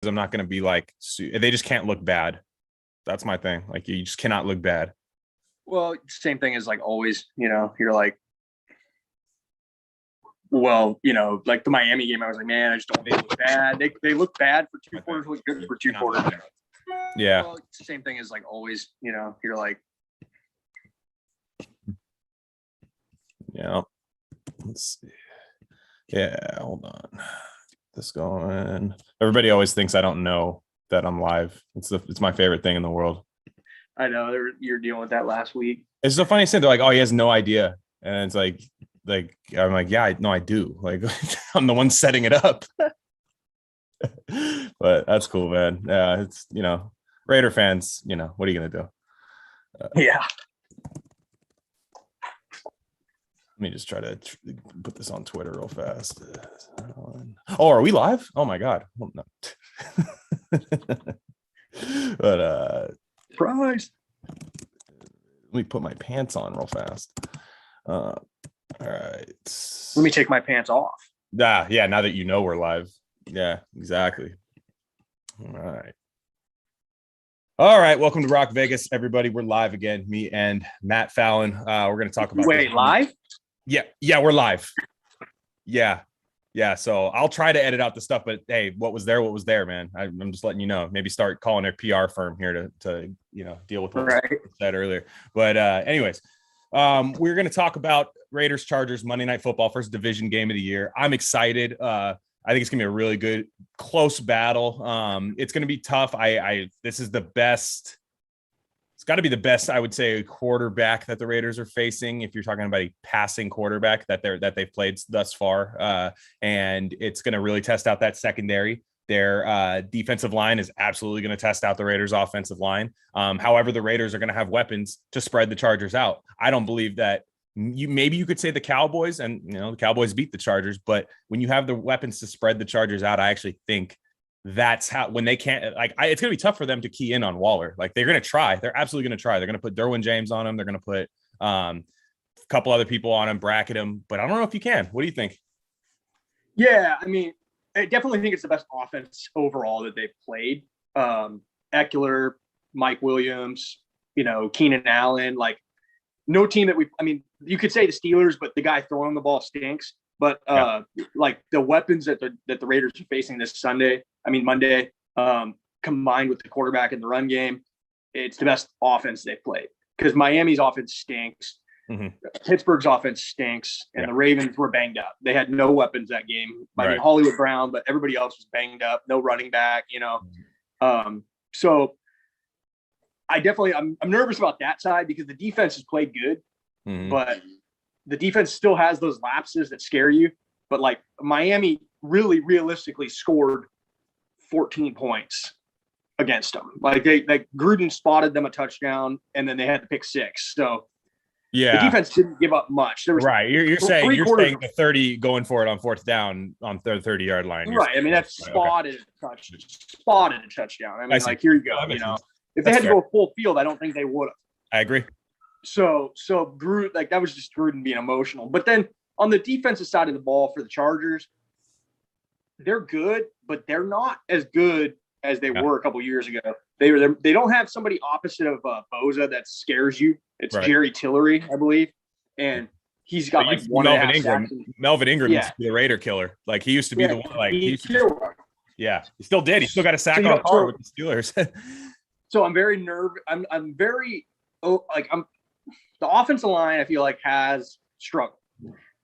I'm not going to be like, they just can't look bad. That's my thing. Like, you just cannot look bad. Well, same thing as like always, you're like, well, like the Miami game, I was like, man, I just don't think they look bad. They look bad for 2 quarters, look good for 2 quarters. Yeah. Well, it's the same thing as like always, you're like. Yeah. Let's see. Yeah, hold on. Get this going. Everybody always thinks I don't know that I'm live. It's my favorite thing in the world. I know you're dealing with that last week. It's so funny. They're like, oh, he has no idea. And it's like I'm like, yeah, I do. Like, I'm the one setting it up. But that's cool, man. Yeah, it's Raider fans. What are you gonna do? Yeah. Let me just try to put this on Twitter real fast. Oh, are we live? Oh my God. Oh, no. But surprise. Let me put my pants on real fast. All right. Let me take my pants off. Yeah. Now that we're live. Yeah, exactly. All right. Welcome to Rock Vegas, everybody. We're live again. Me and Matt Fallon. We're going to talk about. Wait, live? Yeah, we're live. Yeah. So I'll try to edit out the stuff, but hey, what was there, man? I'm just letting you know. Maybe start calling a PR firm here to deal with what was said earlier. But anyways, we're going to talk about Raiders Chargers Monday Night Football, first division game of the year. I'm excited. I think it's gonna be a really good, close battle. It's gonna be tough. This is the best. It's got to be the best, I would say, quarterback that the Raiders are facing. If you're talking about a passing quarterback that they've played thus far, and it's going to really test out that secondary. Their defensive line is absolutely going to test out the Raiders' offensive line. However, the Raiders are going to have weapons to spread the Chargers out. I don't believe that. Maybe you could say the Cowboys, and the Cowboys beat the Chargers, but when you have the weapons to spread the Chargers out, I actually think that's how, when they can't, it's going to be tough for them to key in on Waller. Like, they're going to try. They're absolutely going to try. They're going to put Derwin James on him. They're going to put a couple other people on him, bracket him. But I don't know if you can. What do you think? Yeah, I mean, I definitely think it's the best offense overall that they've played. Eckler, Mike Williams, Keenan Allen. Like, no team that you could say the Steelers, but the guy throwing the ball stinks. But like the weapons that the Raiders are facing this Monday, combined with the quarterback in the run game, it's the best offense they've played. Because Miami's offense stinks, Pittsburgh's offense stinks, and the Ravens were banged up. They had no weapons that game. I mean, Hollywood Brown, but everybody else was banged up. No running back, So I'm nervous about that side because the defense has played good, but the defense still has those lapses that scare you. But like Miami really realistically scored 14 points against them. Like Gruden spotted them a touchdown and then they had to pick 6. So the defense didn't give up much. There was You're saying the 30 going for it on 4th down on the 30-yard line. Right. I mean, that's spotted a touchdown. I mean, here you go. If they had to go full field, I don't think they would have. I agree. So Gruden, that was just Gruden being emotional. But then on the defensive side of the ball for the Chargers, they're good, but they're not as good as they were a couple years ago. They don't have somebody opposite of Boza that scares you. It's Jerry Tillery, I believe, and he's got Melvin Ingram. Melvin Ingram used to be the Raider killer. Like, he used to be the one. He still did. He still got a sack on par with the Steelers. So I'm very nervous. The offensive line, I feel like, has struggled,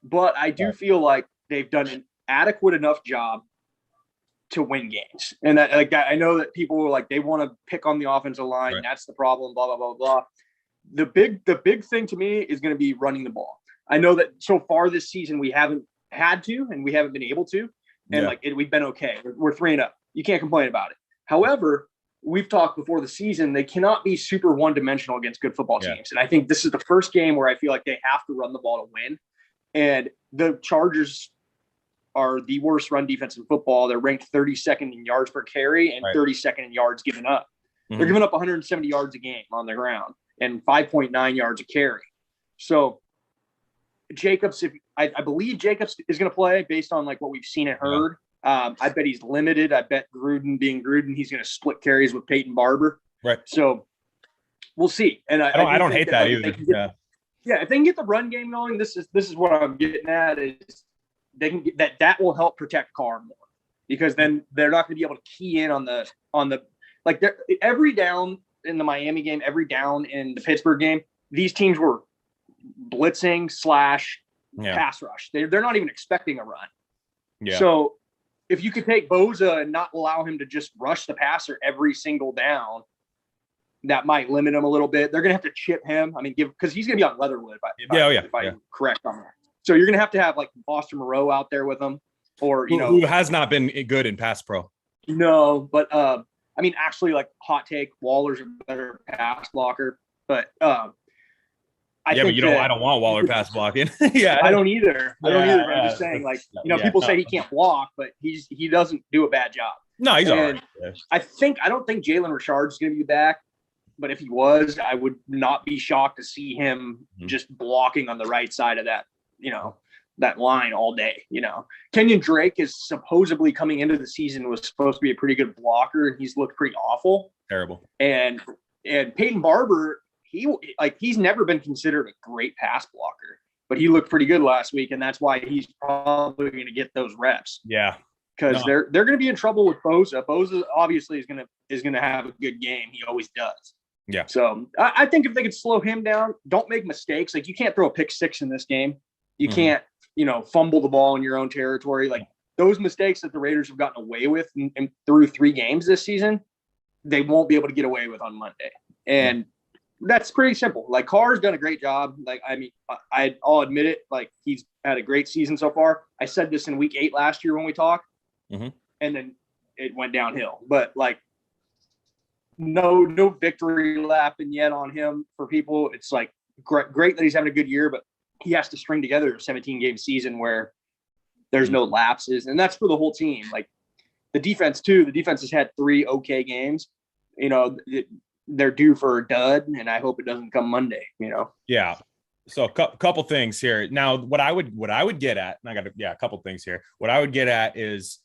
but I do feel like they've done an adequate enough job to win games. And that, I know that people were like, they want to pick on the offensive line. That's the problem, blah, blah, blah, blah. The big thing to me is going to be running the ball. I know that so far this season, we haven't had to, and we haven't been able to. And we've been okay. We're 3-0. You can't complain about it. However, we've talked before the season, they cannot be super one-dimensional against good football teams. And I think this is the first game where I feel like they have to run the ball to win. And the Chargers are the worst run defense in football. They're ranked 32nd in yards per carry and 32nd in yards given up. They're giving up 170 yards a game on the ground and 5.9 yards a carry. So Jacobs, I believe Jacobs is going to play based on what we've seen and heard. I bet he's limited. I bet Gruden, he's going to split carries with Peyton Barber. Right. So we'll see. And I don't hate that either. If they can get the run game going, this is what I'm getting at is they can get that will help protect Carr more, because then they're not going to be able to key in on the like every down in the Miami game, every down in the Pittsburgh game, these teams were blitzing / pass rush. They're not even expecting a run. Yeah. So if you could take Bosa and not allow him to just rush the passer every single down, that might limit him a little bit. They're going to have to chip him. I mean, because he's going to be on Leatherwood if I'm correct on that. So you're going to have like Foster Moreau out there with him, or who has not been good in pass pro. No, but I mean, actually, like hot take, Waller's a better pass blocker, but I don't want Waller pass blocking. I don't either. But I'm just saying, like, people say he can't block, but he doesn't do a bad job. No, he's all right. I don't think Jalen Richard's going to be back, but if he was, I would not be shocked to see him just blocking on the right side of that, that line all day. Kenyon Drake is supposedly coming into the season was supposed to be a pretty good blocker, and he's looked pretty awful. Terrible. And Peyton Barber, he's never been considered a great pass blocker, but he looked pretty good last week, and that's why he's probably going to get those reps. Yeah, because they're going to be in trouble with Bosa. Bosa obviously is going to have a good game. He always does. Yeah. So I think if they could slow him down, don't make mistakes. Like, you can't throw a pick six in this game. You can't, fumble the ball in your own territory. Like, those mistakes that the Raiders have gotten away with and through 3 games this season, they won't be able to get away with on Monday. And that's pretty simple. Like, Carr's done a great job. Like, I mean, I'll admit it. Like, he's had a great season so far. I said this in week 8 last year when we talked, and then it went downhill. But like, no victory lapping yet on him for people. It's like great that he's having a good year, but he has to string together a 17-game season where there's no lapses, and that's for the whole team. Like, the defense too. The defense has had 3 okay games. They're due for a dud, and I hope it doesn't come Monday. Yeah. So a couple things here. Now, what I would get at, and a couple things here. What I would get at is,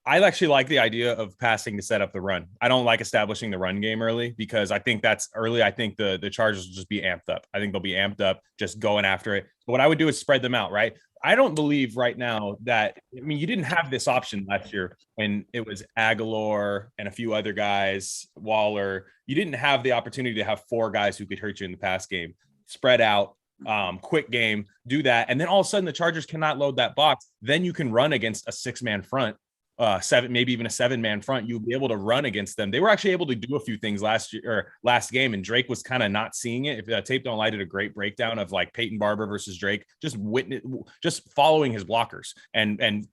I actually like the idea of passing to set up the run. I don't like establishing the run game early, because I think that's early. I think the Chargers will just be amped up. I think they'll be amped up, just going after it. But what I would do is spread them out, right? I don't believe right now that, you didn't have this option last year when it was Aguilar and a few other guys, Waller. You didn't have the opportunity to have 4 guys who could hurt you in the pass game. Spread out, quick game, do that. And then all of a sudden the Chargers cannot load that box. Then you can run against a 6-man front. 7, maybe even a 7-man front, you'll be able to run against them. They were actually able to do a few things last game, and Drake was kind of not seeing it. If Tape Don't Lie did a great breakdown of like Peyton Barber versus Drake, just following his blockers and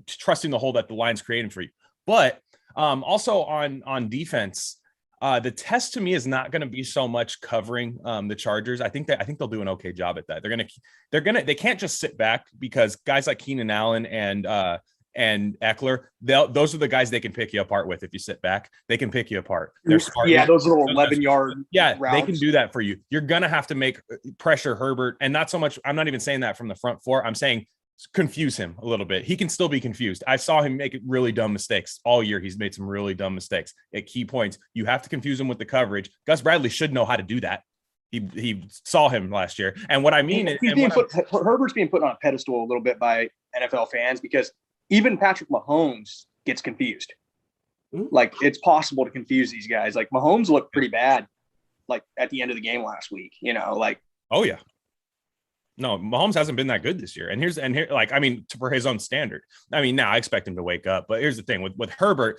trusting the hole that the line's creating for you. But also on defense, the test to me is not going to be so much covering the Chargers. I think they'll do an okay job at that. They can't just sit back, because guys like Keenan Allen and Eckler, those are the guys they can pick you apart with. If you sit back, they can pick you apart. They're smart. Yeah, those little 11-yard routes. They can do that for you. You're going to have to make pressure Herbert, and not so much. I'm not even saying that from the front 4. I'm saying confuse him a little bit. He can still be confused. I saw him make really dumb mistakes all year. He's made some really dumb mistakes at key points. You have to confuse him with the coverage. Gus Bradley should know how to do that. He saw him last year. And what I mean is, Herbert's being put on a pedestal a little bit by NFL fans, because even Patrick Mahomes gets confused. Like, it's possible to confuse these guys. Like, Mahomes looked pretty bad, like, at the end of the game last week, Oh yeah. No, Mahomes hasn't been that good this year. And here, like, I mean, for his own standard. I mean, now I expect him to wake up, but here's the thing with Herbert,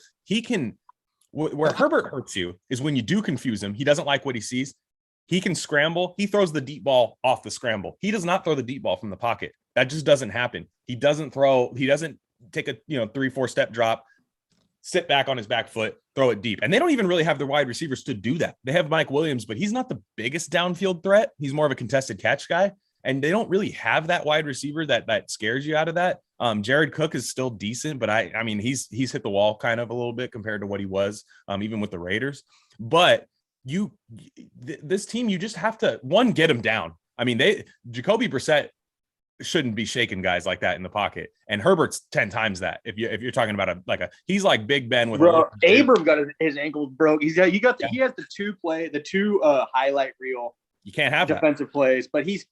where Herbert hurts you is when you do confuse him. He doesn't like what he sees. He can scramble. He throws the deep ball off the scramble. He does not throw the deep ball from the pocket. That just doesn't happen. He doesn't take a 3-4 step drop, sit back on his back foot, throw it deep. And they don't even really have the wide receivers to do that. They have Mike Williams, but he's not the biggest downfield threat. He's more of a contested catch guy. And they don't really have that wide receiver that scares you out of that. Jared Cook is still decent, but I mean, he's hit the wall kind of a little bit compared to what he was, even with the Raiders. But this team, you just have to, get him down. I mean, Jacoby Brissett shouldn't be shaking guys like that in the pocket. And Herbert's 10 times that. If you're talking about he's like Big Ben with Abram got his ankle broke. He has the two highlight reel. You can't have defensive plays, but he's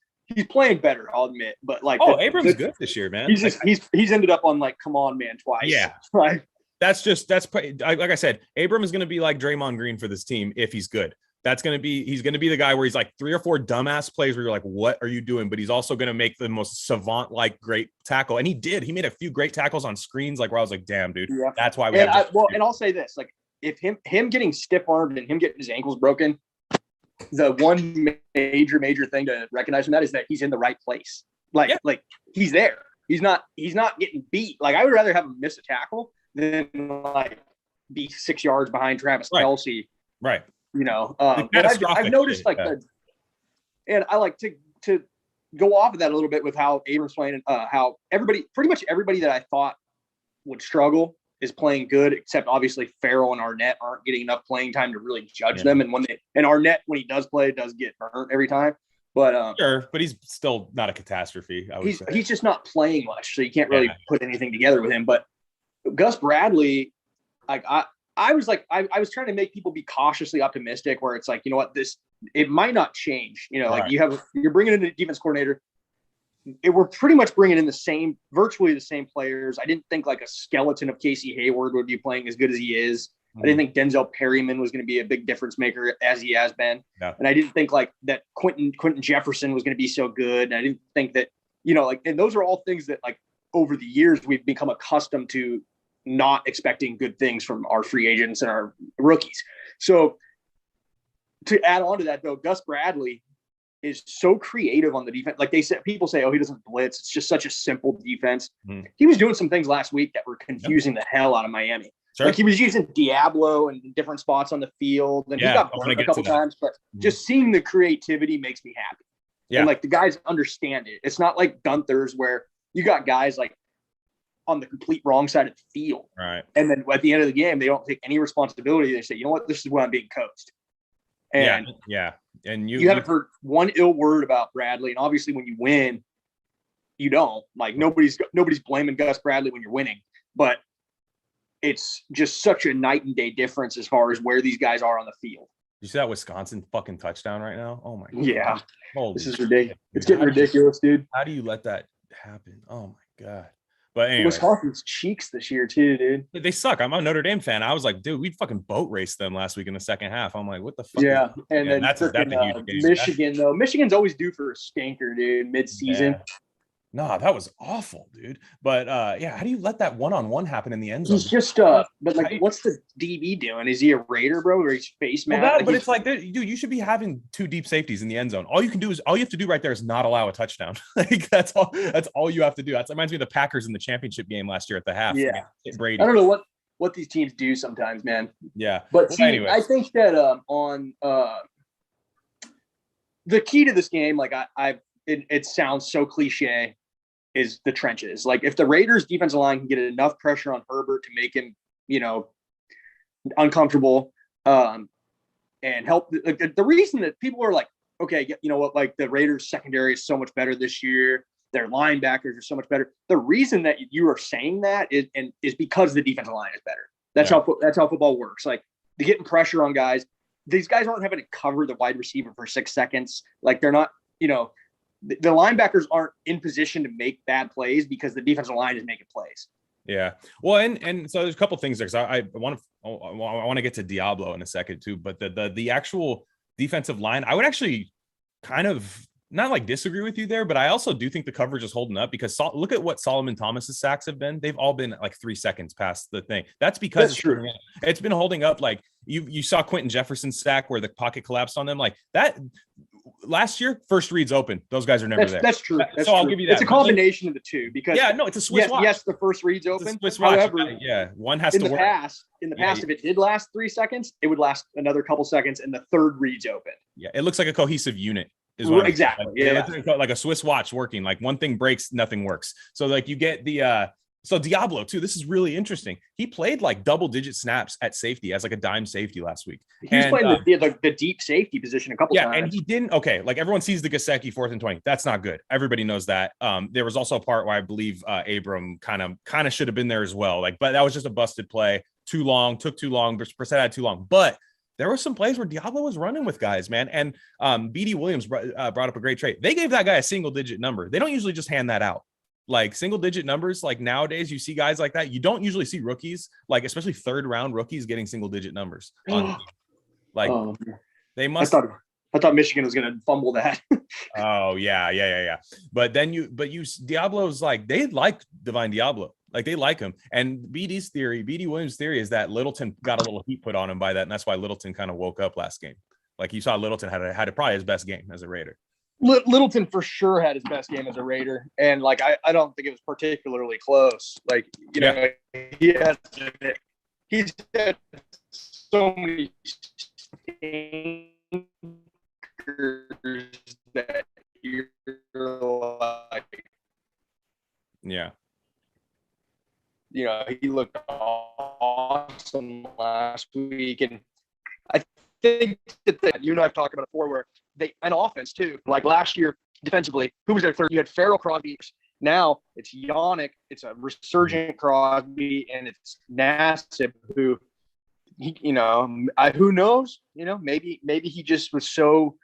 playing better, I'll admit. But like, Abram's good this year, man. He's ended up on like come on man twice. Yeah, right. That's like I said, Abram is going to be like Draymond Green for this team if he's good. He's going to be the guy where he's like 3 or 4 dumbass plays where you're like, what are you doing? But he's also going to make the most savant like great tackle. And he made a few great tackles on screens, like where I was like, damn, dude, that's why and I'll say this, like if him getting stiff armed and him getting his ankles broken, the one major thing to recognize from that is that he's in the right place. Like he's there. He's not getting beat. Like I would rather have him miss a tackle than like be 6 yards behind Travis Kelce. Right. You know, I've noticed like and I like to go off of that a little bit with how Abram's playing and how pretty much everybody that I thought would struggle is playing good, except obviously Farrell and Arnett aren't getting enough playing time to really judge them. And Arnett, when he does play, does get burnt every time. But sure, but he's still not a catastrophe. He's just not playing much, so you can't really put anything together with him. But Gus Bradley, like I was trying to make people be cautiously optimistic, where it's like, you know what, it might not change. You know, like you're bringing in a defense coordinator. We're pretty much bringing in virtually the same players. I didn't think like a skeleton of Casey Hayward would be playing as good as he is. I didn't think Denzel Perryman was going to be a big difference maker as he has been. Yeah. And I didn't think like that Quentin Jefferson was going to be so good. And I didn't think that, you know, like, and those are all things that like over the years we've become accustomed to not expecting good things from our free agents and our rookies. So to add on to that though, Gus Bradley is so creative on the defense. Like people say, oh, he doesn't blitz. It's just such a simple defense. He was doing some things last week that were confusing the hell out of Miami. Sure. Like he was using Diablo in different spots on the field, and he got burned a couple times. But just seeing the creativity makes me happy. Yeah. And like the guys understand it. It's not like Gunther's where you got guys like on the complete wrong side of the field. Right. And then at the end of the game, they don't take any responsibility. They say, you know what, this is where I'm being coached. And And you haven't heard one ill word about Bradley. And obviously when you win, you don't. Like nobody's blaming Gus Bradley when you're winning. But it's just such a night and day difference as far as where these guys are on the field. You see that Wisconsin fucking touchdown right now? Oh my God. Yeah. This is ridiculous. It's getting ridiculous, dude. How do you let that happen? Oh my God. But anyway, Wisconsin's cheeks this year too, dude. They suck. I'm a Notre Dame fan. I was like, dude, we fucking boat raced them last week in the second half. I'm like, what the fuck? Yeah, and then that's a huge game. Michigan though. Michigan's always due for a stinker, dude. Mid-season. Yeah. No, that was awful, dude. But how do you let that one-on-one happen in the end zone? He's just but like, what's the DB doing? Is he a Raider, bro, or he's face mask? But it's like, dude, you should be having 2 deep safeties in the end zone. All you have to do right there is not allow a touchdown. Like that's all you have to do. That reminds me of the Packers in the championship game last year at the half. Yeah, Brady. I don't know what these teams do sometimes, man. Yeah, but anyway, I think that on the key to this game, like it sounds so cliche, is the trenches. Like if the Raiders defensive line can get enough pressure on Herbert to make him, you know, uncomfortable, and help the reason that people are like, okay, you know what, like the Raiders secondary is so much better this year. Their linebackers are so much better. The reason that you are saying that is because the defensive line is better. That's how football works. Like they're getting pressure on guys. These guys aren't having to cover the wide receiver for 6 seconds. Like they're not, you know, the linebackers aren't in position to make bad plays because the defensive line is making plays. Yeah. Well, and so there's a couple things there. So I want to get to Diablo in a second too, but the actual defensive line, I would actually kind of not like disagree with you there, but I also do think the coverage is holding up because look at what Solomon Thomas's sacks have been. They've all been like 3 seconds past the thing. That's because it's been holding up. Like you saw Quentin Jefferson's sack where the pocket collapsed on them like that. Last year, first reads open. Those guys are never there. That's true. I'll give you that. It's a combination of the two because it's a Swiss watch. Yes, the first reads open. Swiss watch. However, one has to work. In the past, if it did last 3 seconds, it would last another couple seconds, and the third reads open. Yeah, it looks like a cohesive unit. Exactly. Like a Swiss watch working. Like one thing breaks, nothing works. So like you get the So Diablo too. This is really interesting. He played like double-digit snaps at safety as like a dime safety last week. He was playing the deep safety position a couple times. Yeah, and he didn't. Okay, like everyone sees the Gesicki 4th and 20. That's not good. Everybody knows that. There was also a part where I believe Abram kind of should have been there as well. Like, but that was just a busted play. Too long, took too long. Brissett had too long. But there were some plays where Diablo was running with guys, man. And BD Williams brought up a great trait. They gave that guy a single-digit number. They don't usually just hand that out. Like single-digit numbers, like nowadays you see guys like that. You don't usually see rookies, like especially third-round rookies, getting single-digit numbers. They must. I thought Michigan was going to fumble that. Oh yeah. But Diablo's like, they like Divine Diablo. Like they like him. And BD Williams' theory is that Littleton got a little heat put on him by that. And that's why Littleton kind of woke up last game. Like you saw Littleton had probably his best game as a Raider. Littleton for sure had his best game as a Raider. And like, I don't think it was particularly close. Like, you know, he's had so many that you're like, yeah, you know, he looked awesome last week, and I think that you and I've talked about it before, where an offense too. Like last year, defensively, who was their third? You had Farrell, Crosby. Now it's Yannick. It's a resurgent Crosby, and it's Nassib, who, who knows? You know, maybe he just was so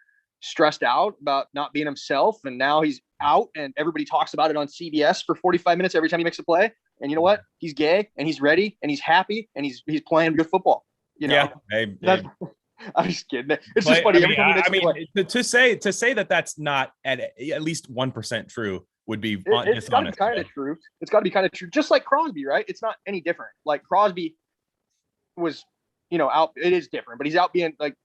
stressed out about not being himself, and now he's out, and everybody talks about it on CBS for 45 minutes every time he makes a play. And you know what? He's gay, and he's ready, and he's happy, and he's playing good football. You know, yeah. I'm just kidding. It's just funny. To say that that's not at least 1% true would be it's got to be kind of true. It's got to be kind of true. Just like Crosby, right? It's not any different. Like Crosby was, out. It is different, but he's out being like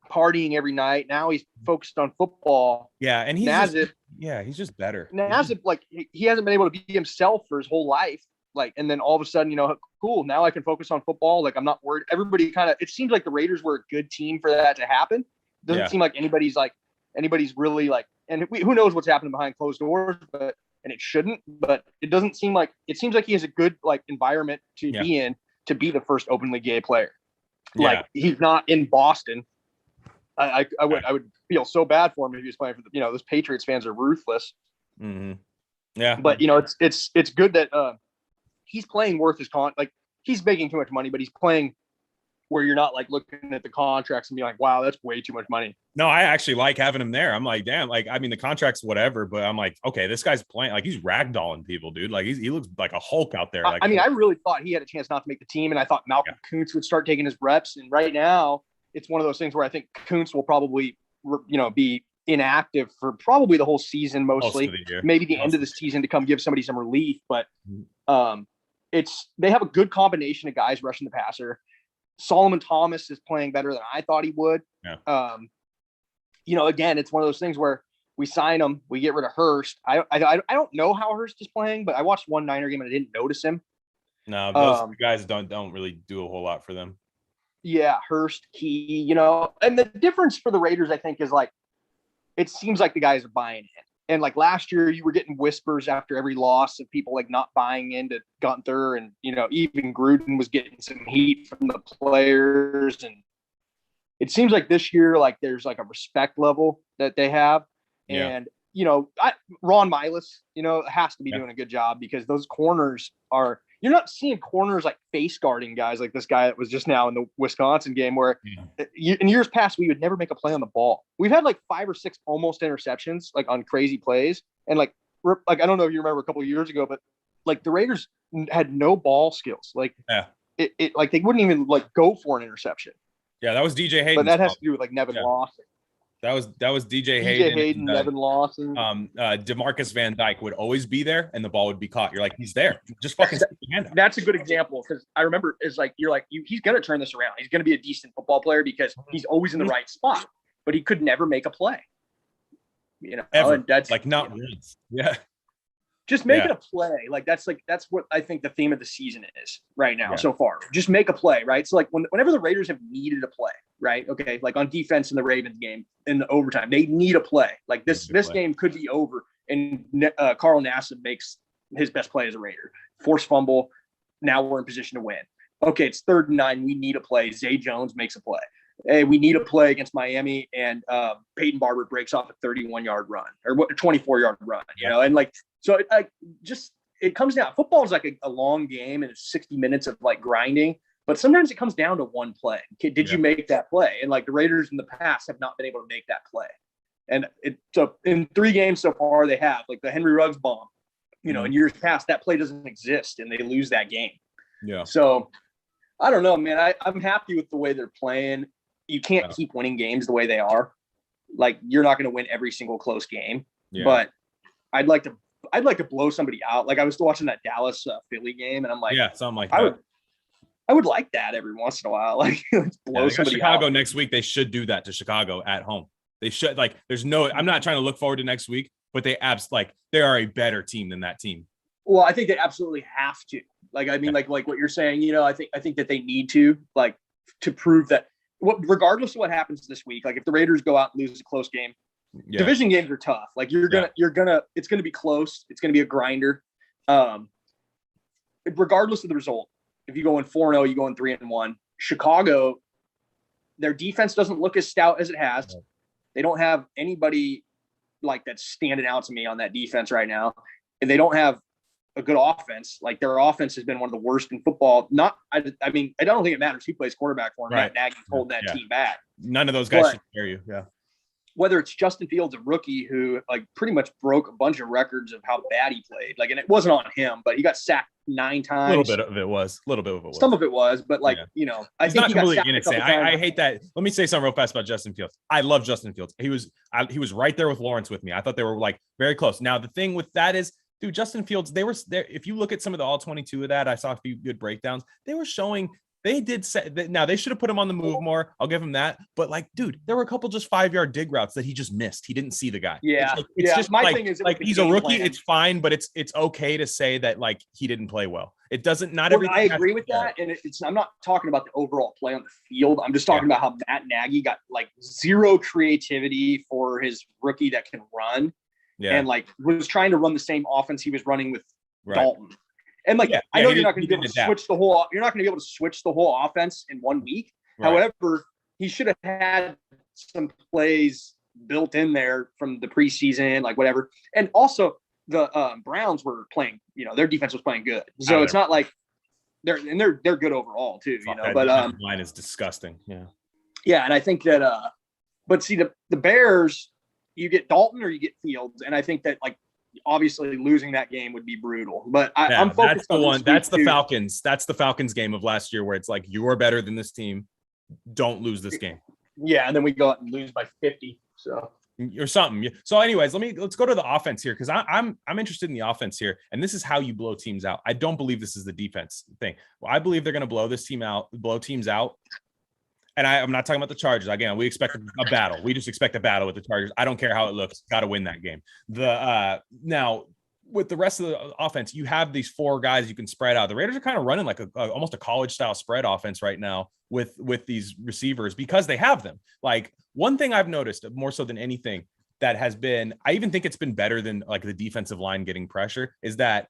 partying every night. Now he's focused on football. Yeah, and he's just better. Nassib, like he hasn't been able to be himself for his whole life. Like, and then all of a sudden, cool. Now I can focus on football. Like I'm not worried. Everybody it seems like the Raiders were a good team for that to happen. Doesn't seem like anybody's really like, and who knows what's happening behind closed doors, and it shouldn't, but it seems like he has a good like environment to be in, to be the first openly gay player. Like he's not in Boston. I would feel so bad for him if he was playing for those Patriots fans are ruthless. Mm-hmm. Yeah. But it's good that he's playing worth his like he's making too much money, but he's playing where you're not like looking at the contracts and being like, wow, that's way too much money. No, I actually like having him there. I'm like, damn, like, I mean, the contract's whatever, but I'm like, okay, this guy's playing, like he's ragdolling people, dude. Like he looks like a Hulk out there. Like, I really thought he had a chance not to make the team. And I thought Malcolm Kuntz would start taking his reps. And right now it's one of those things where I think Kuntz will probably, be inactive for probably the whole season, mostly maybe the end of the season to come give somebody some relief. But they have a good combination of guys rushing the passer. Solomon Thomas is playing better than I thought he would. Yeah. Again, it's one of those things where we sign him, we get rid of Hurst. I don't know how Hurst is playing, but I watched one Niner game and I didn't notice him. No, those guys don't really do a whole lot for them. Yeah, Hurst, Key, and the difference for the Raiders, I think, is like it seems like the guys are buying in. And like last year, you were getting whispers after every loss of people like not buying into Gunther, and even Gruden was getting some heat from the players. And it seems like this year, like there's like a respect level that they have, and Ron Milas, has to be doing a good job, because those corners you're not seeing corners like face guarding guys like this guy that was just now in the Wisconsin game, where in years past, we would never make a play on the ball. We've had like 5 or 6 almost interceptions, like on crazy plays. And like, I don't know if you remember a couple of years ago, but like the Raiders had no ball skills. Like it like they wouldn't even like go for an interception. Yeah. That was DJ Hayden. But that has to do with like Nevin Lawson. That was DJ Hayden, Nevin Lawson. DeMarcus Van Dyke would always be there, and the ball would be caught. You're like, he's there. Just fucking stick your hand out. That's a good example, because I remember he's going to turn this around. He's going to be a decent football player because he's always in the right spot, but he could never make a play. Ever. And that's like not once. Yeah. Just making a play. Like that's what I think the theme of the season is right now so far. Just make a play, right? So like whenever the Raiders have needed a play, right? Okay, like on defense in the Ravens game in the overtime, they need a play. Like this game could be over, and Carl Nassib makes his best play as a Raider. Forced fumble. Now we're in position to win. Okay, it's 3rd and 9. We need a play. Zay Jones makes a play. Hey, we need a play against Miami, and Peyton Barber breaks off a 31-yard run or 24-yard run, you know? And like, so it comes down. Football is like a long game, and it's 60 minutes of like grinding, but sometimes it comes down to one play. Did you make that play? And like the Raiders in the past have not been able to make that play. And so in 3 games so far, they have like the Henry Ruggs bomb, you know, in years past, that play doesn't exist and they lose that game. Yeah. So I don't know, man. I'm happy with the way they're playing. You can't keep winning games the way they are. Like, you're not going to win every single close game, but I'd like to blow somebody out. Like, I was watching that Dallas Philly game, and I'm like, something like that. I would like that every once in a while. Like, let's blow somebody Chicago out. Next week. They should do that to Chicago at home. They should. Like, I'm not trying to look forward to next week, but they are a better team than that team. Well, I think they absolutely have to. Like, I mean, like what you're saying, you know, I think that they need to, like, to prove that regardless of what happens this week, like if the Raiders go out and lose a close game, division games are tough. Like it's going to be close. It's going to be a grinder. Regardless of the result, if you go in 4-0, you go in 3-1. Chicago, their defense doesn't look as stout as it has. They don't have anybody like that's standing out to me on that defense right now. And they don't have a good offense. Like, their offense has been one of the worst in football. I mean, I don't think it matters who plays quarterback for him. Matt Nagy's holding that team back. None of those guys should scare you. Yeah. Whether it's Justin Fields, a rookie who like pretty much broke a bunch of records of how bad he played. Like, and it wasn't on him, but he got sacked 9 times. A little bit of it was. Some of it was, but like, you know, I think not completely innocent. I hate that. Let me say something real fast about Justin Fields. I love Justin Fields. He was right there with Lawrence with me. I thought they were like very close. Now, the thing with that is, dude, Justin Fields, they were there. If you look at some of the all 22 of that, I saw a few good breakdowns. They were showing they did say that. Now, they should have put him on the move more. I'll give him that. But like, dude, there were a couple just 5-yard dig routes that he just missed. He didn't see the guy. Yeah. It's just my like, thing is, like he's a rookie. Plan. It's fine, but it's okay to say that like he didn't play well. It doesn't, not everything. I agree with that. And I'm not talking about the overall play on the field. I'm just talking about how Matt Nagy got like zero creativity for his rookie that can run. Yeah. And like was trying to run the same offense he was running with Dalton. And like, I know you're not going to be able to switch the whole. You're not going to be able to switch the whole offense in 1 week. Right. However, he should have had some plays built in there from the preseason, like whatever. And also, the Browns were playing. You know, their defense was playing good, so it's not like they're good overall too. You know, but line is disgusting. Yeah. Yeah, and I think that. But see, the Bears, you get Dalton or you get Fields, and I think that like. Obviously, losing that game would be brutal, but I'm focused on the one. That's the Falcons. That's the Falcons game of last year, where it's like you are better than this team. Don't lose this game. Yeah, and then we go out and lose by 50. So or something. So, anyways, let's go to the offense here because I'm interested in the offense here, and this is how you blow teams out. I don't believe this is the defense thing. Well, I believe they're going to blow teams out. And I'm not talking about the Chargers. Again, we expect a battle. We just expect a battle with the Chargers. I don't care how it looks. Got to win that game. Now, with the rest of the offense, you have these 4 guys you can spread out. The Raiders are kind of running like almost a college-style spread offense right now with these receivers because they have them. Like, one thing I've noticed more so than anything that has been – I even think it's been better than like the defensive line getting pressure is that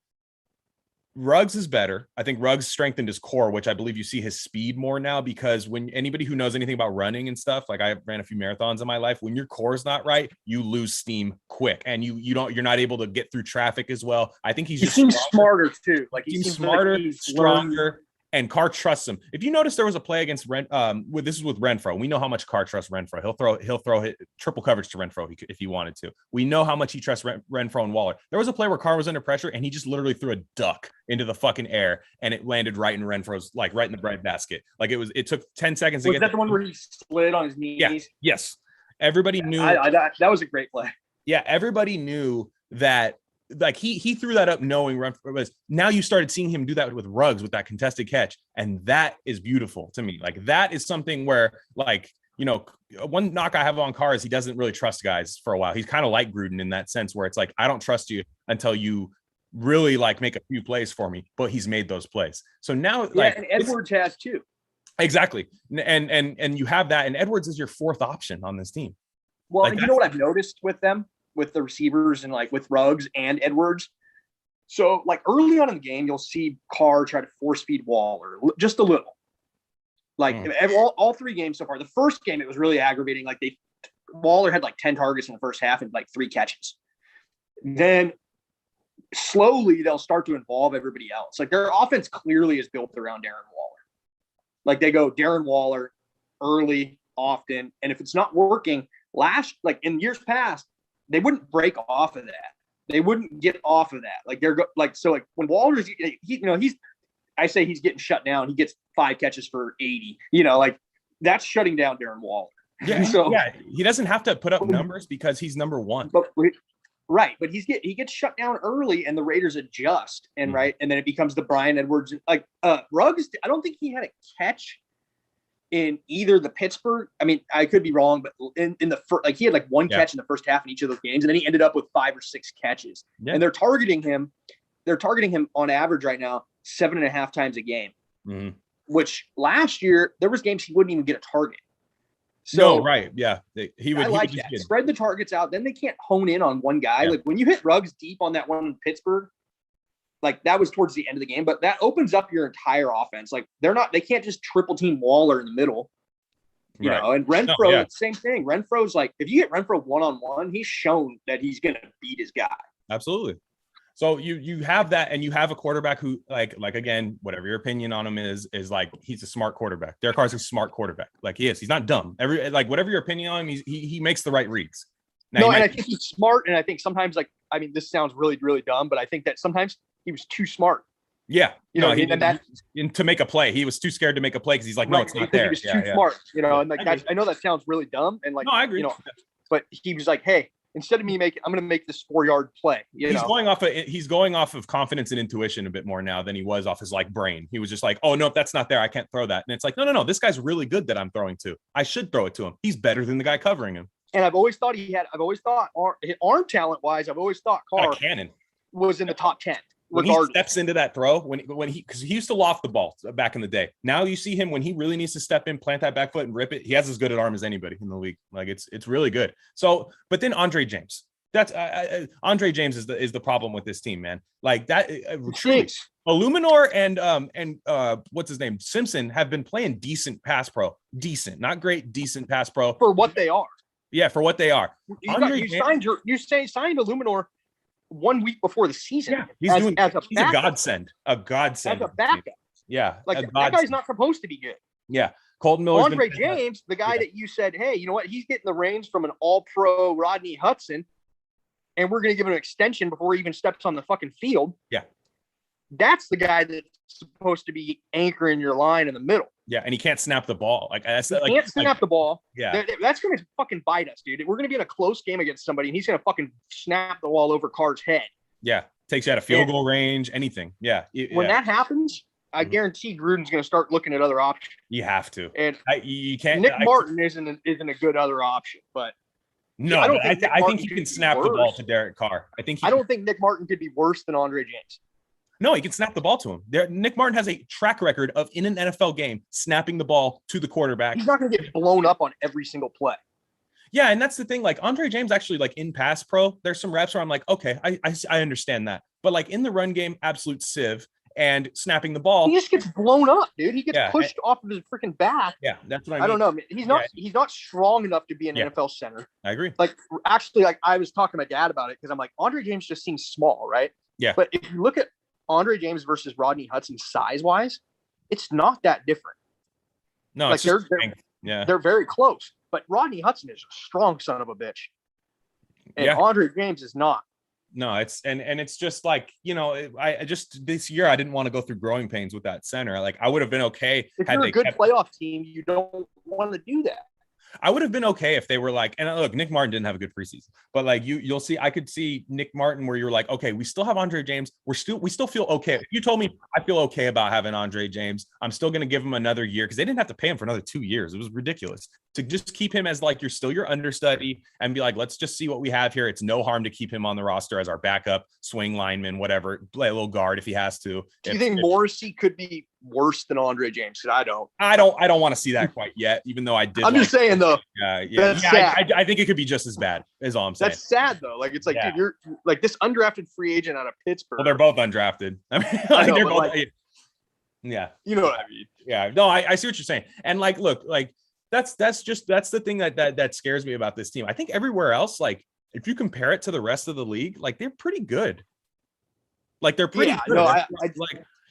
Ruggs is better. I think Ruggs strengthened his core, which I believe you see his speed more now because when anybody who knows anything about running and stuff, like I ran a few marathons in my life, when your core is not right, you lose steam quick and you're not able to get through traffic as well. I think he seems smarter too. Like he seems smarter, stronger. And Carr trusts him. If you notice, there was a play against this is with Renfro. We know how much Carr trusts Renfro. He'll throw triple coverage to Renfro if he wanted to. We know how much he trusts Renfro and Waller. There was a play where Carr was under pressure and he just literally threw a duck into the fucking air and it landed right in Renfro's right in the bread basket. Like it took 10 seconds to get. Was that the one where he slid on his knees? Yeah. Yes. Everybody knew that was a great play. Yeah, everybody knew that. Like he threw that up knowing Renfro was. Now you started seeing him do that with Ruggs with that contested catch, and that is beautiful to me. Like that is something where, like, you know, one knock I have on Carr is he doesn't really trust guys for a while. He's kind of like Gruden in that sense where it's like I don't trust you until you really like make a few plays for me. But he's made those plays, so now and Edwards has too. Exactly, and you have that, and Edwards is your 4th option on this team. Well, like, and you know what I've noticed with them. With the receivers and like with Ruggs and Edwards, So like early on in the game, you'll see Carr try to force feed Waller just a little. Like all 3 games so far. The first game, it was really aggravating. Like Waller had like 10 targets in the first half and like 3 catches. Then slowly they'll start to involve everybody else. Like their offense clearly is built around Darren Waller. Like they go Darren Waller early, often. And if it's not working, like in years past, they wouldn't break off of that. They wouldn't get off of that. Like so like when Waller's, I say he's getting shut down. He gets 5 catches for 80. Like that's shutting down Darren Waller. Yeah, he doesn't have to put up numbers because he's number 1. Right, but he gets shut down early, and the Raiders adjust, and and then it becomes the Bryan Edwards. Like Ruggs, I don't think he had a catch in either the Pittsburgh. I mean, I could be wrong, but in the first, like he had like 1 catch in the first half in each of those games, and then he ended up with 5 or 6 catches. Yeah. And they're targeting him on average right now 7.5 times a game, which last year there was games he wouldn't even get a target. So right, yeah, he would that. Spread the targets out. Then they can't hone in on one guy. Yeah. Like when you hit Ruggs deep on that one in Pittsburgh, like that was towards the end of the game, but that opens up your entire offense. Like they can't just triple team Waller in the middle, you know. And Renfro, same thing. Renfro's like, if you get Renfro 1-on-1, he's shown that he's gonna beat his guy. Absolutely. So you have that, and you have a quarterback who like again, whatever your opinion on him is like he's a smart quarterback. Derek Carr's a smart quarterback. Like he is. He's not dumb. Whatever your opinion on him, he makes the right reads. Now, I think he's smart, and I think sometimes this sounds really, really dumb, but I think that sometimes he was too smart. Yeah, to make a play, he was too scared to make a play because he's like, no, it's not there. He was too smart, and like I know that sounds really dumb, and like no, I agree. But he was like, hey. Instead of me I'm going to make this 4-yard play. He's going off of confidence and intuition a bit more now than he was off his like brain. He was just like, oh no, if that's not there, I can't throw that. And it's like, no, this guy's really good that I'm throwing to. I should throw it to him. He's better than the guy covering him. And I've always thought arm talent wise, I've always thought Carr was in the top 10. When he steps into that throw, because he used to loft the ball back in the day. Now you see him when he really needs to step in, plant that back foot and rip it. He has as good an arm as anybody in the league. Like it's really good. So, but then Andre James, that's Andre James is the problem with this team, man. Like that. Illuminor and what's his name, Simpson have been playing decent pass pro, not great, decent pass pro for what they are. Yeah, for what they are. You signed Illuminor 1 week before the season. Yeah, he's a godsend. A godsend. As a backup. Yeah. Like that guy's not supposed to be good. Yeah. Colton Miller. Andre James, the guy that you said, hey, you know what? He's getting the reins from an all-pro Rodney Hudson, and we're going to give him an extension before he even steps on the fucking field. Yeah. That's the guy that's supposed to be anchoring your line in the middle. Yeah, and he can't snap the ball. He can't snap the ball. Yeah. That's going to fucking bite us, dude. We're going to be in a close game against somebody, and he's going to fucking snap the ball over Carr's head. Yeah. Takes you out of field goal range, anything. Yeah. When that happens, I guarantee Gruden's going to start looking at other options. You have to. And you can't. Nick Martin isn't a good other option, but no, I think he can snap the ball to Derek Carr. I don't think Nick Martin could be worse than Andre James. No, he can snap the ball to him. Nick Martin has a track record of, in an NFL game, snapping the ball to the quarterback. He's not going to get blown up on every single play. Yeah, and that's the thing. Like, Andre James actually, like, in pass pro, there's some reps where I'm like, okay, I understand that. But, like, in the run game, absolute sieve. And snapping the ball, he just gets blown up, dude. He gets pushed off of his freaking back. Yeah, that's what I mean. I don't know. He's not strong enough to be an NFL center. I agree. Like, actually, like, I was talking to my dad about it because I'm like, Andre James just seems small, right? Yeah. But if you look at Andre James versus Rodney Hudson size-wise, it's not that different. No, like they're very close. But Rodney Hudson is a strong son of a bitch, and Andre James is not. No, it's just like, you know, I just this year I didn't want to go through growing pains with that center. Like, I would have been okay if you're a good playoff team. You don't want to do that. I would have been okay if they were like, and look, Nick Martin didn't have a good preseason, but like you'll see, I could see Nick Martin where you're like, okay, we still have Andre James. We still feel okay. If you told me I feel okay about having Andre James, I'm still going to give him another year because they didn't have to pay him for another 2 years. It was ridiculous to just keep him as like, you're still your understudy and be like, let's just see what we have here. It's no harm to keep him on the roster as our backup swing lineman, whatever, play a little guard if he has to. Do you think Morrissey could be worse than Andre James? Because I don't want to see that quite yet, even though I did. I'm just saying though. Yeah. I think it could be just as bad. Is all I'm saying. That's sad though. Like it's like, dude, you're like this undrafted free agent out of Pittsburgh. Well, they're both undrafted. I mean, they're both. Yeah, you know what I mean. Yeah, no, I see what you're saying. And like, look, like that's the thing that scares me about this team. I think everywhere else, like if you compare it to the rest of the league, like they're pretty good. Like they're pretty good. No,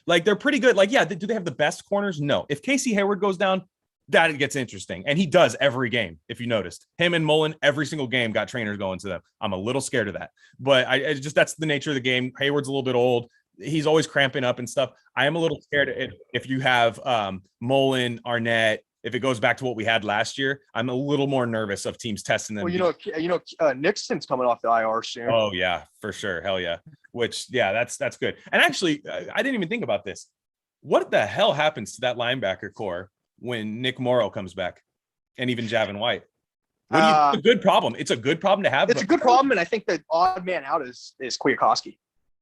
like they're pretty good. Like, yeah, do they have the best corners? No. If Casey Hayward goes down, that gets interesting. And he does every game, if you noticed. Him and Mullen, every single game got trainers going to them. I'm a little scared of that. But I just that's the nature of the game. Hayward's a little bit old. He's always cramping up and stuff. I am a little scared if you have Mullen, Arnett. If it goes back to what we had last year, I'm a little more nervous of teams testing them. Well, Nixon's coming off the IR soon. Oh yeah, for sure. Hell yeah. Which that's good. And actually, I didn't even think about this. What the hell happens to that linebacker core when Nick Morrow comes back, and even Javin White? It's a good problem. It's a good problem to have. It's a good problem, and I think the odd man out is Kwiatkowski.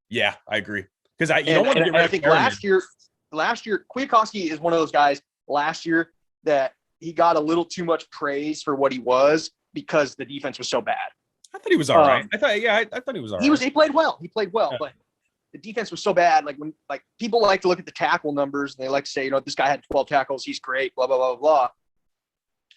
Yeah, I agree. Because you don't want to get rid of. I think last year Kwiatkowski is one of those guys. Last year that he got a little too much praise for what he was because the defense was so bad. I thought he was all right. I thought he was all right. He played well. Yeah. But the defense was so bad. Like when people like to look at the tackle numbers and they like to say, this guy had 12 tackles, he's great, blah, blah, blah, blah.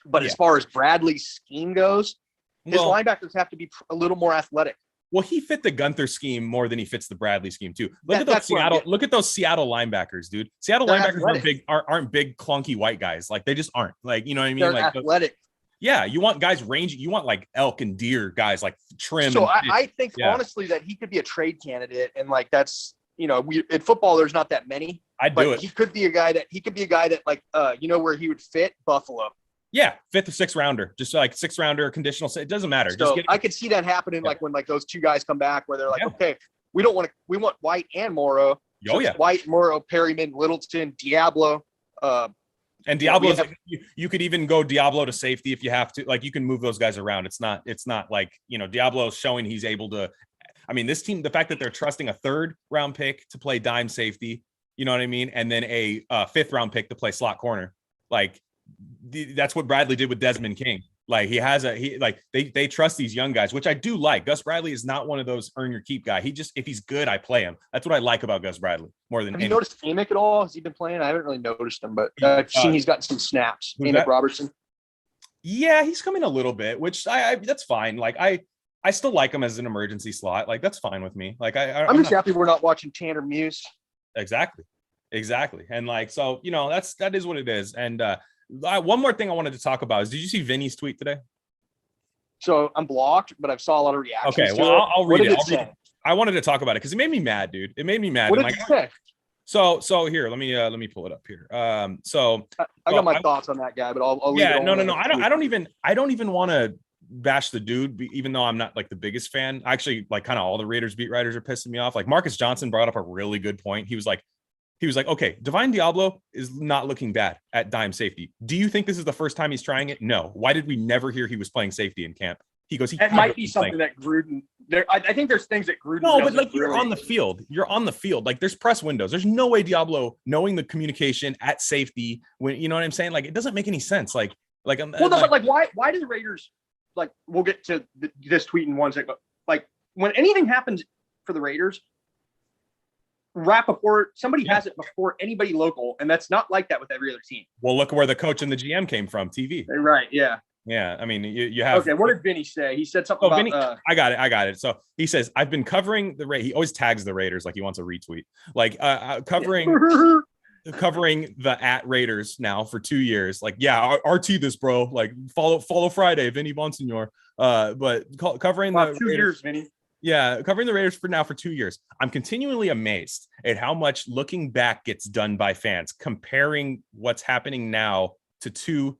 But as far as Bradley's scheme goes, his linebackers have to be a little more athletic. Well, he fit the Gunther scheme more than he fits the Bradley scheme too. Look at those Seattle linebackers, dude. Seattle linebackers aren't big, clunky white guys. Like they just aren't. Like, you know what I mean? They're like athletic. Yeah, you want guys ranging. You want like elk and deer guys, like trim. So I think honestly that he could be a trade candidate, and like that's in football there's not that many. I'd do it. He could be a guy that like where he would fit Buffalo. Yeah, 5th or 6th rounder, just like 6th rounder, conditional. It doesn't matter. So I could see that happening, like when like those two guys come back, where they're like, okay, we want White and Morrow. Oh yeah, White, Morrow, Perryman, Littleton, Diablo. And Diablo, you could even go Diablo to safety if you have to. Like you can move those guys around. It's not like Diablo showing he's able to. I mean, this team, the fact that they're trusting a 3rd round pick to play dime safety, you know what I mean, and then a 5th round pick to play slot corner, like. That's what Bradley did with Desmond King. Like they trust these young guys, which I do like. Gus Bradley is not one of those earn your keep guy. If he's good, I play him. That's what I like about Gus Bradley more than. Have you noticed Amick at all? Has he been playing? I haven't really noticed him, but I've seen he's gotten some snaps. Amick Robertson. Yeah, he's coming a little bit, which I that's fine. Like I still like him as an emergency slot. Like that's fine with me. Like I'm just happy we're not watching Tanner Muse. Exactly. And like so, that is what it is. And one more thing I wanted to talk about is, did you see Vinny's tweet today? So I'm blocked, but I saw a lot of reactions. Okay, well, I'll read it. I wanted to talk about it because it made me mad, dude. It made me mad. What did it say? So here, let me pull it up here. I got my thoughts on that guy, but I'll yeah, no. I don't even want to bash the dude, even though I'm not like the biggest fan. Actually, like kind of all the Raiders beat writers are pissing me off. Like Marcus Johnson brought up a really good point. He was like, okay, Divine Diablo is not looking bad at dime safety. Do you think this is the first time he's trying it? No. Why did we never hear he was playing safety in camp? He goes, it might be something that Gruden. I think there's things that Gruden. No, but like you're on the field. You're on the field. Like there's press windows. There's no way Diablo knowing the communication at safety when you know what I'm saying. Like it doesn't make any sense. But why do the Raiders? Like we'll get to this tweet in 1 second. Like when anything happens for the Raiders. Somebody has it before anybody local, and that's not like that with every other team. Well, look where the coach and the GM came from, TV. Right, yeah. Yeah, I mean, you have... Okay, what did Vinny say? He said something about... Vinny, I got it. So he says, I've been covering the Raiders. He always tags the Raiders like he wants a retweet. Like, covering the @Raiders now for 2 years. Like, yeah, RT this, bro. Like, follow Friday, Vinny Bonsignor. But covering the 2 years, Vinny. Yeah, covering the Raiders for 2 years. I'm continually amazed at how much looking back gets done by fans, comparing what's happening now to 2-3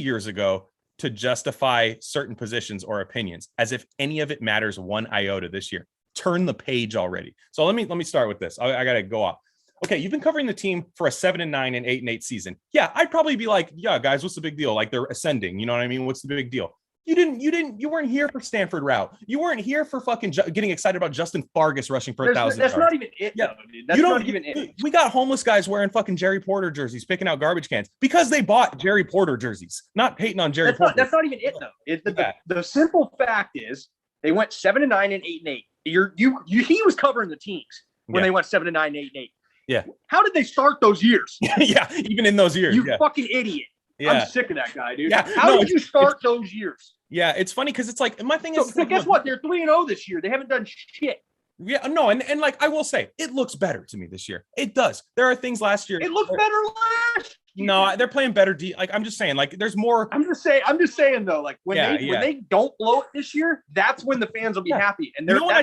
years ago to justify certain positions or opinions, as if any of it matters one iota this year. Turn the page already. So let me start with this. I got to go off. Okay, you've been covering the team for a 7-9 and 8-8 season. Yeah, I'd probably be like, yeah, guys, what's the big deal? Like they're ascending. You know what I mean? What's the big deal? You weren't here for Stanford route. You weren't here for fucking getting excited about Justin Fargas rushing for 1,000 That's yards. not even it, though, dude. That's not even it. We got homeless guys wearing fucking Jerry Porter jerseys, picking out garbage cans because they bought Jerry Porter jerseys. Not hating on Jerry Porter. That's not even it, though. The simple fact is they went 7-9 and 8-8. He was covering the teams when they went 7-9, 8-8. Yeah. How did they start those years? Yeah, even in those years. You fucking idiot. Yeah. I'm sick of that guy, dude. Yeah. How did you start those years? Yeah, it's funny because it's like my thing is. So guess what? They're 3-0 this year. They haven't done shit. Yeah, no, and like I will say, it looks better to me this year. It does. There are things last year. It looked better last year. No, they're playing better. Like I'm just saying, like there's more. I'm just saying though, like when they don't blow it this year, that's when the fans will be happy. And when I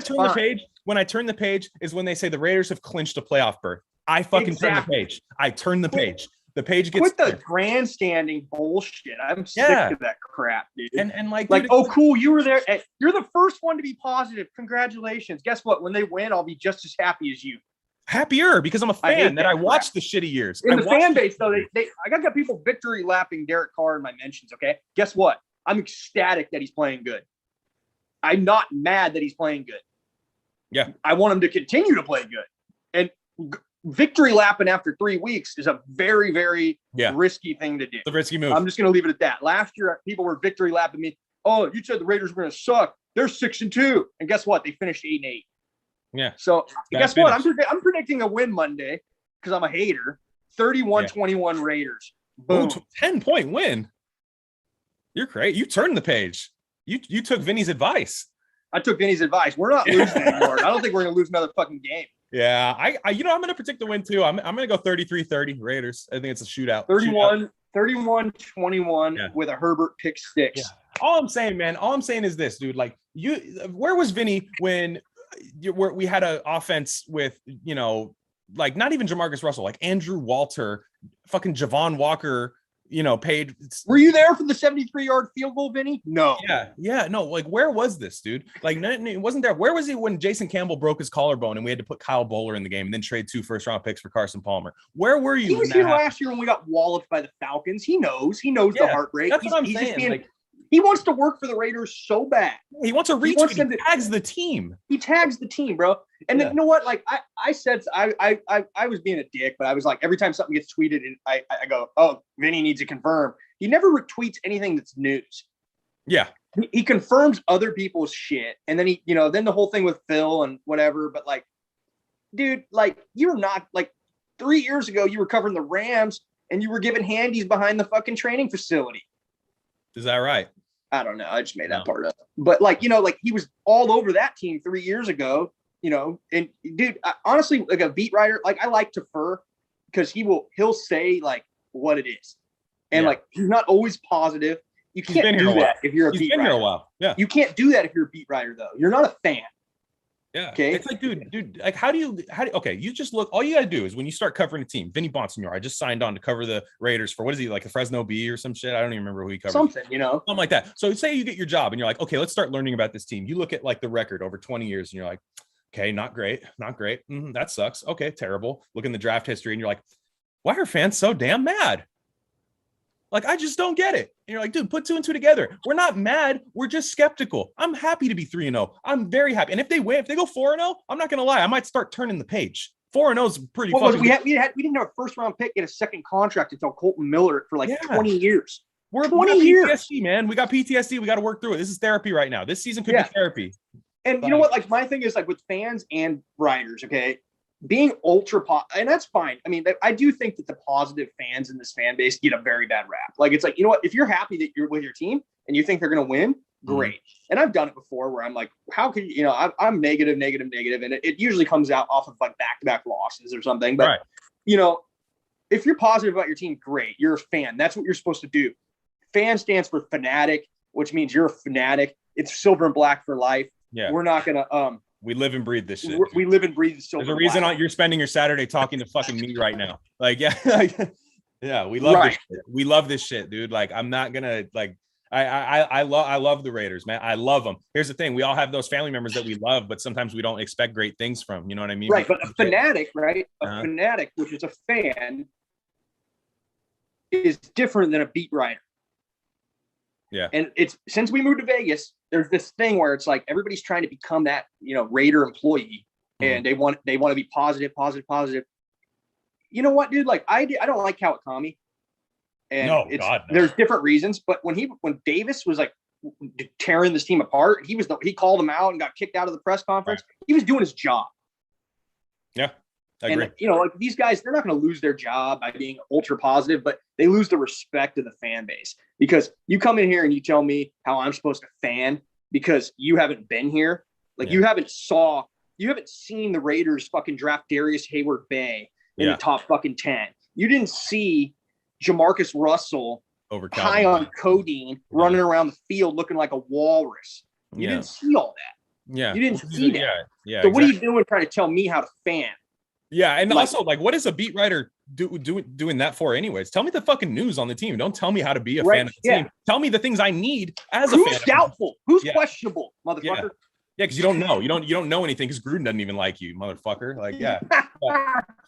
turn the page is when they say the Raiders have clinched a playoff berth. I fucking turn the page. I turn the page. The page gets with the grandstanding bullshit. I'm sick of that crap, dude. And like, dude, oh, cool, you were there. You're the first one to be positive. Congratulations. Guess what? When they win, I'll be just as happy as you. Happier because I'm a fan that I watched the shitty years. In the fan base, though, I got people victory lapping Derek Carr in my mentions. Okay, guess what? I'm ecstatic that he's playing good. I'm not mad that he's playing good. Yeah, I want him to continue to play good. And victory lapping after 3 weeks is a very, very risky thing to do. It's a risky move. I'm just going to leave it at that. Last year, people were victory lapping me. Oh, you said the Raiders were going to suck. They're 6-2, and guess what? They finished 8-8. Yeah. So guess what? I'm predicting a win Monday because I'm a hater. 31-21 Raiders. Boom. 10-point win. You're great. You turned the page. You took Vinny's advice. I took Vinny's advice. We're not losing anymore. I don't think we're going to lose another fucking game. Yeah, I'm going to predict the win too. I'm going to go 33-30 Raiders. I think it's a shootout. 31-21 with a Herbert pick six. Yeah. All I'm saying is this, dude. Like where was Vinny when we had an offense with, like not even Jamarcus Russell, like Andrew Walter, fucking Javon Walker, paid. Were you there for the 73-yard field goal, Vinny? No. Yeah. No, like where was this, dude? Like it wasn't there. Where was he when Jason Campbell broke his collarbone and we had to put Kyle Bowler in the game and then trade 2 first-round picks for Carson Palmer? Where were you? He was here last year when we got walloped by the Falcons. He knows the heartbreak. That's what I'm saying. He wants to work for the Raiders so bad. He wants to reach. He tags the team. He tags the team, bro. And then, you know what? Like I said, I was being a dick, but I was like, every time something gets tweeted, and I go, "Oh, Vinny needs to confirm." He never retweets anything that's news. Yeah, he confirms other people's shit, and then then the whole thing with Phil and whatever. But like, dude, like you're not like 3 years ago, you were covering the Rams and you were giving handies behind the fucking training facility. Is that right? I don't know. I just made that part up. But like, like he was all over that team 3 years ago, and dude, honestly, like a beat writer, like I like Tafur because he'll say like what it is. And like, he's not always positive. You can't do that if you're a beat writer. He's been here a while. Yeah. You can't do that if you're a beat writer though. You're not a fan. Yeah. Okay. It's like, dude, like, how do you, okay. You just look, all you got to do is when you start covering a team, Vinny Bonsignor, I just signed on to cover the Raiders for, what is he, like the Fresno Bee or some shit? I don't even remember who he covers. Something like that. So say you get your job and you're like, okay, let's start learning about this team. You look at like the record over 20 years and you're like, okay, not great. That sucks. Okay. Terrible. Look in the draft history and you're like, why are fans so damn mad? Like, I just don't get it. And you're like, dude, put 2 and 2 together. We're not mad. We're just skeptical. I'm happy to be 3-0. I'm very happy. And if they win, if they go 4-0, I'm not going to lie. I might start turning the page. 4-0 is pretty fucking we didn't have a first-round pick, get a second contract until Colton Miller for like 20 years. We're 20 years. PTSD, man. We got PTSD. We got to work through it. This is therapy right now. This season could be therapy. And you know what? Like, my thing is like with fans and writers, okay? Being ultra and that's fine. I mean, I do think that the positive fans in this fan base get a very bad rap. Like, it's like, you know what? If you're happy that you're with your team and you think they're going to win, great. And I've done it before where I'm like, how can you, I'm negative. And it usually comes out off of like back-to-back losses or something. But, if you're positive about your team, great. You're a fan. That's what you're supposed to do. Fan stands for fanatic, which means you're a fanatic. It's silver and black for life. Yeah. We're not going to, we live and breathe this shit. We live and breathe this. There's a reason you're spending your Saturday talking to fucking me right now. Like, yeah, we love this shit. We love this shit, dude. Like, I'm not gonna like. I love the Raiders, man. I love them. Here's the thing: we all have those family members that we love, but sometimes we don't expect great things from. You know what I mean? Right. But a fanatic, right? A fanatic, which is a fan, is different than a beat writer. Yeah. And it's since we moved to Vegas, there's this thing where it's like everybody's trying to become that, Raider employee, and they want to be positive. You know what, dude? Like I don't like Kawakami. And there's different reasons, but when Davis was like tearing this team apart, he called him out and got kicked out of the press conference. Right. He was doing his job. Yeah, I agree. And like these guys, they're not going to lose their job by being ultra positive, but they lose the respect of the fan base because you come in here and you tell me how I'm supposed to fan because you haven't been here. Like you haven't seen the Raiders fucking draft Darius Hayward-Bay in the top fucking 10. You didn't see Jamarcus Russell high on codeine running around the field looking like a walrus. You didn't see all that. Yeah. You didn't see that. Yeah. So what are you doing trying to tell me how to fan? Yeah. And also, like, what is a beat writer doing that for anyways? Tell me the fucking news on the team. Don't tell me how to be a fan of the team. Tell me the things I need as a fan. Who's doubtful? Who's questionable, motherfucker? Yeah, because you don't know. You don't know anything because Gruden doesn't even like you, motherfucker. Like,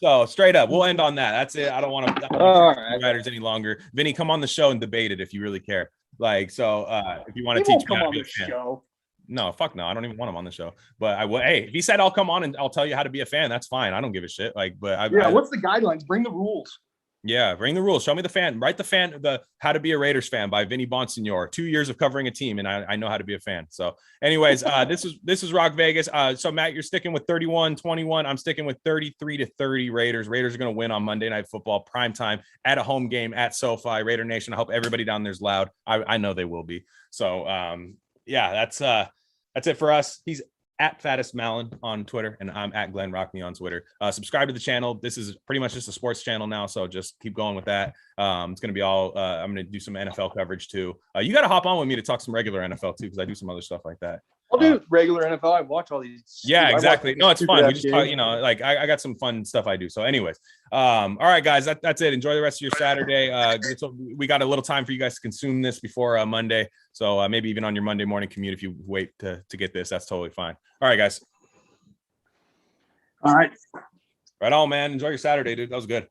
So straight up, we'll end on that. That's it. I don't want to writers any longer. Vinny, come on the show and debate it if you really care. Like, so if you want to teach me how to be a fan. Show. No, fuck no. I don't even want him on the show. But I will. Hey, if he said I'll come on and I'll tell you how to be a fan, that's fine. I don't give a shit. Like, but what's the guidelines? Bring the rules. Yeah, bring the rules. Show me the fan. Write the How to Be a Raiders Fan by Vinny Bonsignor. 2 years of covering a team, and I know how to be a fan. So, anyways, this is Rock Vegas. So Matt, you're sticking with 31-21. I'm sticking with 33-30 Raiders. Raiders are going to win on Monday Night Football, prime time at a home game at SoFi. Raider Nation. I hope everybody down there's loud. I know they will be. So, that's it for us. He's at Fattest Malin on Twitter, and I'm at Glen Rockney on Twitter. Subscribe to the channel. This is pretty much just a sports channel now, so just keep going with that. It's going to be all I'm going to do some NFL coverage too. You got to hop on with me to talk some regular NFL too, because I do some other stuff like that. I'll do regular NFL. I watch all these. Yeah, exactly. No, it's fun. We just talk, like I got some fun stuff I do. So anyways, all right, guys, that's it. Enjoy the rest of your Saturday. We got a little time for you guys to consume this before Monday. So maybe even on your Monday morning commute, if you wait to get this, that's totally fine. All right, guys. All right. Right on, man. Enjoy your Saturday, dude. That was good.